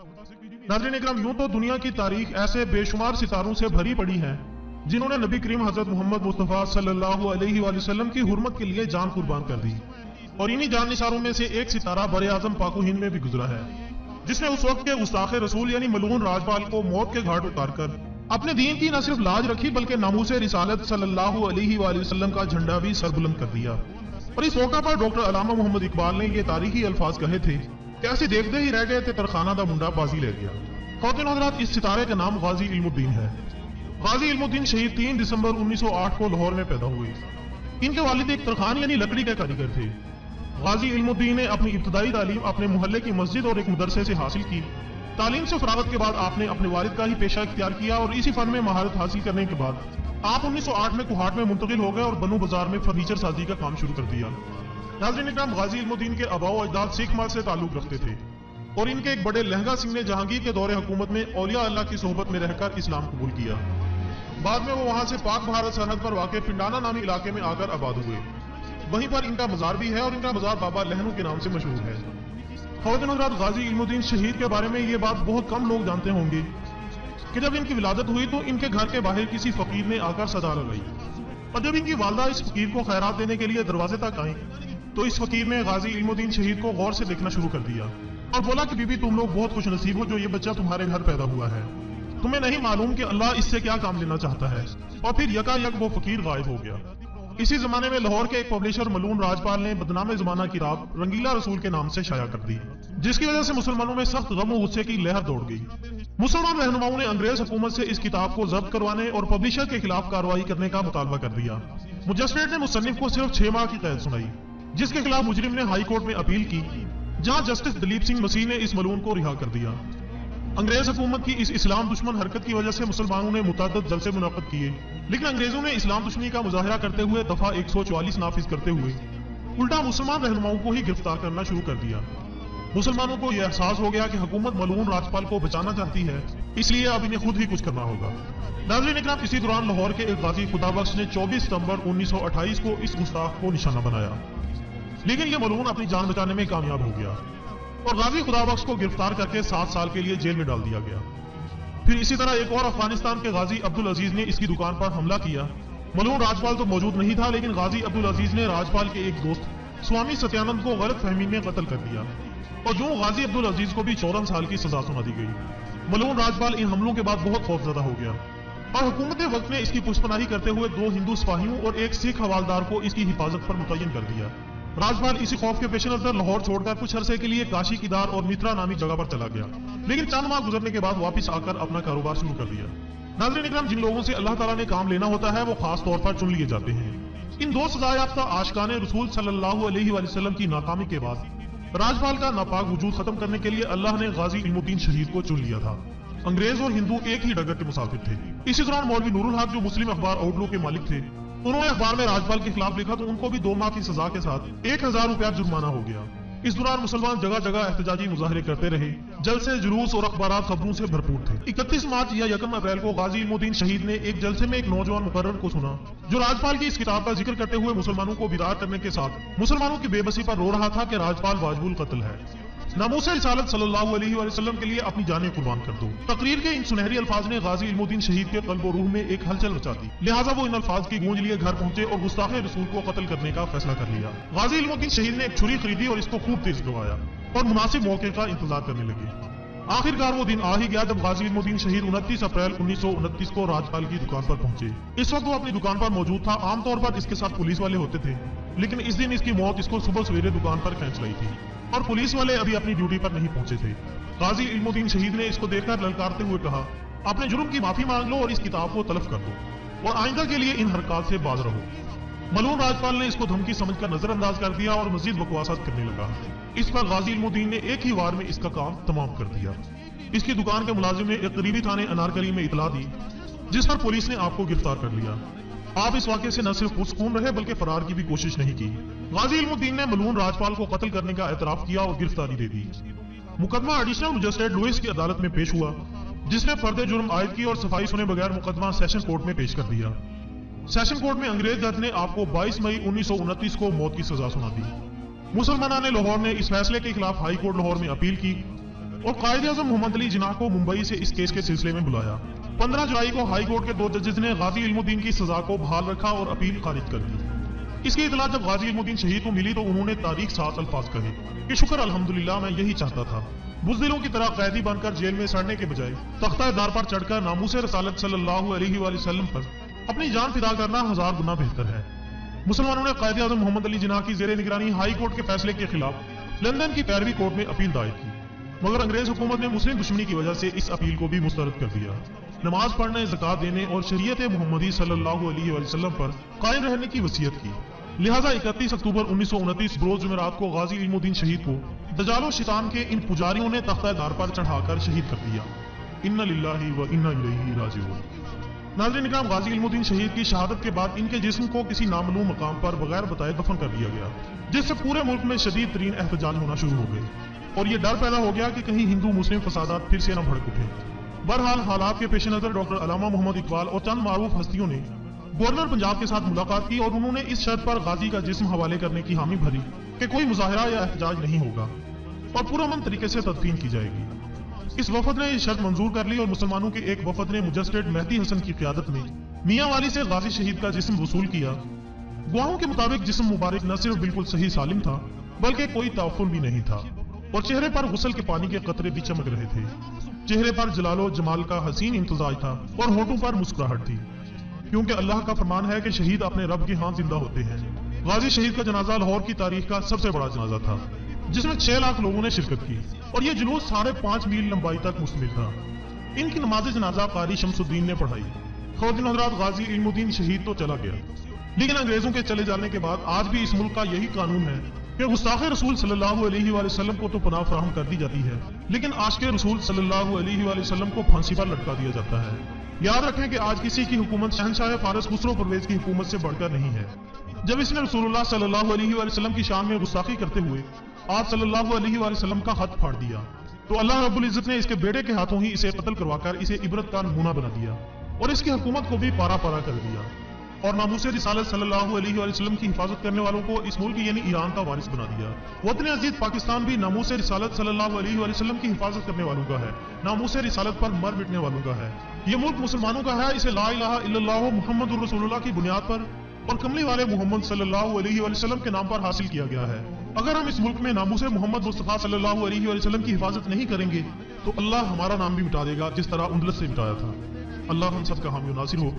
नाज़रीन इकराम, यूं तो दुनिया की तारीख ऐसे बेशुमार सितारों से भरी पड़ी है जिन्होंने नबी करीम हजरत मोहम्मद मुस्तफ़ा सल्लल्लाहु अलैहि वसल्लम की हुर्मत के लिए जान कुर्बान कर दी। और इन्हीं जान निसारों में से एक सितारा बरे आजम पाक हिंद में भी गुजरा है, जिसने उस वक्त के गुस्ताखे रसूल यानी मलऊन राजपाल को मौत के घाट उतारकर अपने दीन की न सिर्फ लाज रखी बल्कि नामूसे रिसालत सल्लल्लाहु अलैहि वसल्लम का झंडा भी सरबुलंद कर दिया। और इस मौका पर डॉक्टर अल्लामा मोहम्मद इकबाल ने ये तारीखी अल्फाज कहे थे कि ऐसे देखते ही रह गए थे तरखाना दा मुंडा बाजी ले गया। ख़वातीन और हज़रात, इस सितारे का नाम गाजी इल्मुद्दीन है। गाजी इल्मुद्दीन शहीद 3 दिसंबर 1908 को लाहौर में पैदा हुए। इनके वालिद एक तरखान यानी लकड़ी के कारीगर थे। गाजी इल्मुद्दीन ने अपनी इब्तदाई तालीम अपने मोहल्ले की मस्जिद और एक मदरसे से हासिल की। तालीम से फरागत के बाद आपने अपने वालिद का ही पेशा इख्तियार किया और इसी फन में महारत हासिल करने के बाद आप 1908 में कुहाट में मुंतकिल हो गए और बनू बाजार में फर्नीचर साजी का काम शुरू कर दिया। नाज़रीन इकराम, गाजी इल्मुद्दीन के आबा व अजदाद सिख मत से ताल्लुक रखते थे और इनके एक बड़े लहंगा सिंह ने जहांगीर के दौरे हुकूमत में औलिया अल्लाह की सोहबत में रहकर इस्लाम कबूल किया। बाद में वो वहां से पाक भारत सरहद पर वाक़े पिंडाना नामी इलाके में आकर आबाद हुए। वहीं पर इनका मजार भी है और इनका मजार बाबा लहनू के नाम से मशहूर है। ख़वातीन और हज़रात, गाजी इल्मुद्दीन शहीद के बारे में ये बात बहुत कम लोग जानते होंगे कि जब इनकी विलादत हुई तो इनके घर के बाहर किसी फकीर ने आकर सदा लगाई और जब इनकी वालदा इस फकीर को खैरात देने के लिए दरवाजे तक आई तो इस फकीर ने गाजी इल्मुद्दीन शहीद को गौर से देखना शुरू कर दिया और बोला कि बीबी, तुम लोग बहुत खुश नसीब हो जो ये बच्चा तुम्हारे घर पैदा हुआ है। तुम्हें नहीं मालूम कि अल्लाह इससे क्या काम लेना चाहता है। और फिर यकायक वो फकीर गायब हो गया। इसी जमाने में लाहौर के एक पब्लिशर मलून राजपाल ने बदनामे जमाना की रात रंगीला रसूल के नाम से शाया कर दी, जिसकी वजह से मुसलमानों में सख्त गम और गुस्से की लहर दौड़ गई। मुसलमान रहनुमाओं ने अंग्रेज हुकूमत से इस किताब को जब्त करवाने और पब्लिशर के खिलाफ कार्रवाई करने का मुतालबा कर दिया। मजिस्ट्रेट ने मुसन्निफ को सिर्फ 6 माह की कैद सुनाई, जिसके खिलाफ मुजरिम ने हाई कोर्ट में अपील की, जहां जस्टिस दलीप सिंह मसीह ने इस मलून को रिहा कर दिया। अंग्रेज हुकूमत की इस इस्लाम दुश्मन हरकत की वजह से मुसलमानों ने मुतअद्दिद जलसे मुनक्किद किए, लेकिन अंग्रेजों ने इस्लाम दुश्मनी का मुजाहिरा करते हुए दफा 144 नाफिज करते हुए उल्टा मुसलमान रहनुमाओं को ही गिरफ्तार करना शुरू कर दिया। मुसलमानों को यह एहसास हो गया कि हुकूमत मलून राजपाल को बचाना चाहती है, इसलिए अब इन्हें खुद ही कुछ करना होगा। नाज़रीन इकराम, इसी दौरान लाहौर के एक गाजी खुदाबख्श ने 24 सितंबर 1928 को इस गुस्ताख को निशाना बनाया, लेकिन यह मलून अपनी जान बचाने में कामयाब हो गया और गाजी खुदाबख्श को गिरफ्तार करके 7 साल के लिए जेल में डाल दिया गया। फिर इसी तरह एक और अफगानिस्तान के गाजी अब्दुल अजीज ने इसकी दुकान पर हमला किया। मलून राजपाल तो मौजूद नहीं था, लेकिन गाजी अब्दुल अजीज ने राजपाल के एक दोस्त स्वामी सत्यानंद को गलत फहमी में कत्ल कर दिया और जो गाजी अब्दुल अजीज को भी 14 साल की सजा सुना दी गई। मलून राजपाल इन हमलों के बाद बहुत खौफजदा हो गया और हुकूमत वक्त ने इसकी पुष्पनाही करते हुए 2 हिंदू सिपाहियों और एक सिख हवालदार को इसकी हिफाजत पर मुतय्यन कर दिया। राजपाल इसी खौफ के पेश नजर लाहौर छोड़कर कुछ अरसे के लिए काशी, किदार और मित्रा नामी जगह पर चला गया, लेकिन चंद माह गुजरने के बाद वापस आकर अपना कारोबार शुरू कर दिया। नाज़रीन इकराम, जिन लोगों से अल्लाह ताला ने काम लेना होता है वो खास तौर पर चुन लिए जाते हैं। इन 2 सजायाफ्ता आशिकाने रसूल सल्लल्लाहु अलैहि वसल्लम की नाकामी के बाद राजपाल का नापाक वजूद खत्म करने के लिए अल्लाह ने गाजी इल्मुद्दीन शहीद को चुन लिया था। अंग्रेज और हिंदू एक ही डगर के मुसाफिर थे। इसी दौरान मौलवी नूरुल हक, जो मुस्लिम अखबार आउटलुक के मालिक थे, उन्होंने अखबार में राजपाल के खिलाफ लिखा तो उनको भी 2 माह की सजा के साथ 1000 रुपया जुर्माना हो गया। इस दौरान मुसलमान जगह जगह एहतजाजी मुजाहरे करते रहे, जलसे, जुलूस और अखबारात खबरों से भरपूर थे। 31 मार्च या 1 अप्रैल को गाजी इल्मुद्दीन शहीद ने एक जलसे में एक नौजवान मुकर्रर को सुना जो राजपाल की इस किताब का जिक्र करते हुए मुसलमानों को बिदार करने के साथ मुसलमानों की बेबसी पर रो रहा था कि राजपाल वाजिबुल कत्ल है, नामूसे रिसालत सल्लल्लाहु अलैहि वसल्लम के लिए अपनी जानें कुर्बान कर दो। तकरीर के इन सुनहरी अल्फाज ने गाजी इल्मुद्दीन शहीद के कल्ब और रूह में एक हलचल मचा दी, लिहाजा वो इन अल्फाज की गूंज लिए घर पहुंचे और गुस्ताखे रसूल को कत्ल करने का फैसला कर लिया। गाजी इल्मुद्दीन शहीद ने एक छुरी खरीदी और इसको खूब तेज करवाया और मुनासिब मौके का इंतजार करने लगे। आखिरकार वो दिन आ ही गया जब गाजी इल्मुद्दीन शहीद 29 अप्रैल 1929 को राजपाल की दुकान पर पहुंचे। इस वक्त वो अपनी दुकान पर मौजूद था। आमतौर पर इसके साथ पुलिस वाले होते थे, लेकिन इस दिन इसकी मौत इसको सुबह सवेरे दुकान पर खींच लाई थी और पुलिस वाले अभी अपनी ड्यूटी पर नहीं पहुंचे थे। गाजी इल्मुद्दीन शहीद ने इसको देखकर ललकारते हुए कहा, अपने जुर्म की माफी मांग लो और इस किताब को तलफ कर दो और आइंदा के लिए इन हरकत से बाज रहो। मलून राजपाल ने इसको धमकी समझकर नजरअंदाज कर दिया और मजीद बकवासात करने लगा। इस पर गाजी इल्मुद्दीन ने एक ही वार में इसका काम तमाम कर दिया। इसकी दुकान के मुलाजिम ने एक करीबी थाने अनारकली में इतला दी, जिस पर पुलिस ने आपको गिरफ्तार कर लिया। आप इस वाक़े से न सिर्फ पुरसकून रहे बल्कि फरार की भी कोशिश नहीं की। गाजी इल्मुद्दीन ने मलून राजपाल को कत्ल करने का एतराफ किया और गिरफ्तारी दे दी। मुकदमा एडिशनल मजिस्ट्रेट लुइस की अदालत में पेश हुआ, जिसने फर्द जुर्म आयद की और सफाई सुने बगैर मुकदमा सेशन कोर्ट में पेश कर दिया। सेशन कोर्ट में अंग्रेज जज ने आपको 22 मई 1929 को मौत की सजा सुना दी। मुसलमाना ने लाहौर ने इस फैसले के खिलाफ हाई कोर्ट लाहौर में अपील की, और कायदे आज़म मोहम्मद अली जिन्नाह को मुंबई से इस केस के सिलसिले में बुलाया। 15 जुलाई को हाई कोर्ट के 2 जजेस ने गाजी इल्मुद्दीन की सजा को बहाल रखा और अपील खारिज कर दी। इसकी इतला जब गाजी इल्मुद्दीन शहीद को मिली तो उन्होंने तारीख साथ अल्फाज कहे कि शुक्र अल्हम्दुलिल्लाह, मैं यही चाहता था, बुज़दिलों की तरह कैदी बनकर जेल में सड़ने के बजाय तख्ता-ए-दार पर चढ़कर नामूस रसालत सल्लल्लाहु अलैहि वसल्लम पर अपनी जान फिदा करना 1000 गुना बेहतर है। मुसलमानों ने कायदे आज़म मोहम्मद अली जिन्नाह की ज़ेरे निगरानी हाई कोर्ट के फैसले के खिलाफ लंदन की 15वीं कोर्ट में अपील दायर की, मगर अंग्रेज हुकूमत ने मुस्लिम दुश्मनी की वजह से इस अपील को भी मुस्तरद कर दिया। नमाज पढ़ने, ज़कात देने और शरीयत मुहम्मदी सल्लल्लाहु अलैहि वसल्लम पर कायम रहने की वसीयत की। लिहाजा 31 अक्टूबर 1929 बरोज जुमेरात को गाजी इल्मुद्दीन शहीद को दजालो शैतान के इन पुजारियों ने तख्ता-ए-दार पर चढ़ाकर शहीद कर दिया। इन्ना लिल्लाहि व इन्ना इलैहि राजिऊन। नाज़रीन इकराम, गाजी इल्मुद्दीन शहीद की शहादत के बाद इनके जिस्म को किसी नामनू मकाम पर बगैर बताए दफन कर दिया गया, जिससे पूरे मुल्क में शदीद तरीन एहतजाज होना शुरू हो गए और ये डर पैदा हो गया कि कहीं हिंदू मुस्लिम फसादात फिर से न भड़क उठे। बहरहाल हालात के पेश नजर डॉक्टर अलामा मोहम्मद इकबाल और चंद मारूफ हस्तियों ने गवर्नर पंजाब के साथ मुलाकात की और उन्होंने इस शर्त पर गाजी का जिस्म हवाले करने की हामी भरी कि कोई मुजाहरा या एहतजाज नहीं होगा और पुरअमन तरीके से तदफीन की जाएगी। इस वफद ने ये शर्त मंजूर कर ली और मुसलमानों के एक वफद ने मुजस्टेड मेहदी हसन की क़ियादत में मियां वाली से गाजी शहीद का जिस्म वसूल किया। गवाहों के मुताबिक जिस्म मुबारक न सिर्फ बिल्कुल सही सालिम था, बल्कि कोई ताफुन भी नहीं था और चेहरे पर गुस्ल के पानी के कतरे भी चमक रहे थे। चेहरे पर जलालो जमाल का हसीन इम्तिजाज था और होठों पर मुस्कुराहट थी, क्योंकि अल्लाह का फरमान है कि शहीद अपने रब के हाथ जिंदा होते हैं। गाजी शहीद का जनाजा लाहौर की तारीख का सबसे बड़ा जनाजा था, जिसमें 6 लाख लोगों ने शिरकत की और ये जुलूस 5.5 मील लंबाई तक मुश्तमिल था। इनकी नमाज जनाजा कारी शमसुद्दीन ने पढ़ाई। ख़वातीन हज़रात, गाजी इल्मुद्दीन शहीद तो चला गया, लेकिन अंग्रेजों के चले जाने के बाद आज भी इस मुल्क का यही कानून है कि गुस्ताखे रसूल सल्लल्लाहु अलैहि वसल्लम को तो पनाह फराहम कर दी जाती है, लेकिन आशिक़े रसूल सल्लल्लाहु अलैहि वसल्लम को फांसी पर लटका दिया जाता है। याद रखें कि आज किसी की हुकूमत शहनशाह फारस खुसरो परवेज की हुकूमत से बढ़कर नहीं है। जब इसने रसूलुल्लाह सल्लल्लाहु अलैहि वसल्लम की शान में गुस्ताखी करते हुए आप सल्लल्लाहु अलैहि वसल्लम का हाथ फाड़ दिया, तो अल्लाह रब्बुल इज्जत ने इसके बेटे के हाथों ही इसे कत्ल करवाकर इसे इबरत का नमूना बना दिया और इसकी हुकूमत को भी पारा पारा कर दिया और नामूस रिसालत सल्लल्लाहु अलैहि वसल्लम की हिफाजत करने वालों को इस मुल्क यानी ईरान का वारिस बना दिया। वतन अजीज पाकिस्तान भी नामूस रिसालत सल्लल्लाहु अलैहि वसल्लम की हिफाजत करने वालों का है, नामूस रिसालत पर मर मिटने वालों का है। ये मुल्क मुसलमानों का है। इसे ला इलाहा इल्लल्लाह मुहम्मदुर रसूलुल्लाह की बुनियाद पर और कमली वाले मोहम्मद सल्लल्लाहु अलैहि वसल्लम के नाम पर हासिल किया गया है। अगर हम इस मुल्क में नामूस मोहम्मद मुस्तफा सल्लल्लाहु अलैहि वसल्लम की हिफाजत नहीं करेंगे तो अल्लाह हमारा नाम भी मिटा देगा, जिस तरह उंदलस से मिटाया था। अल्लाह हम सब का हामी नासिर हो।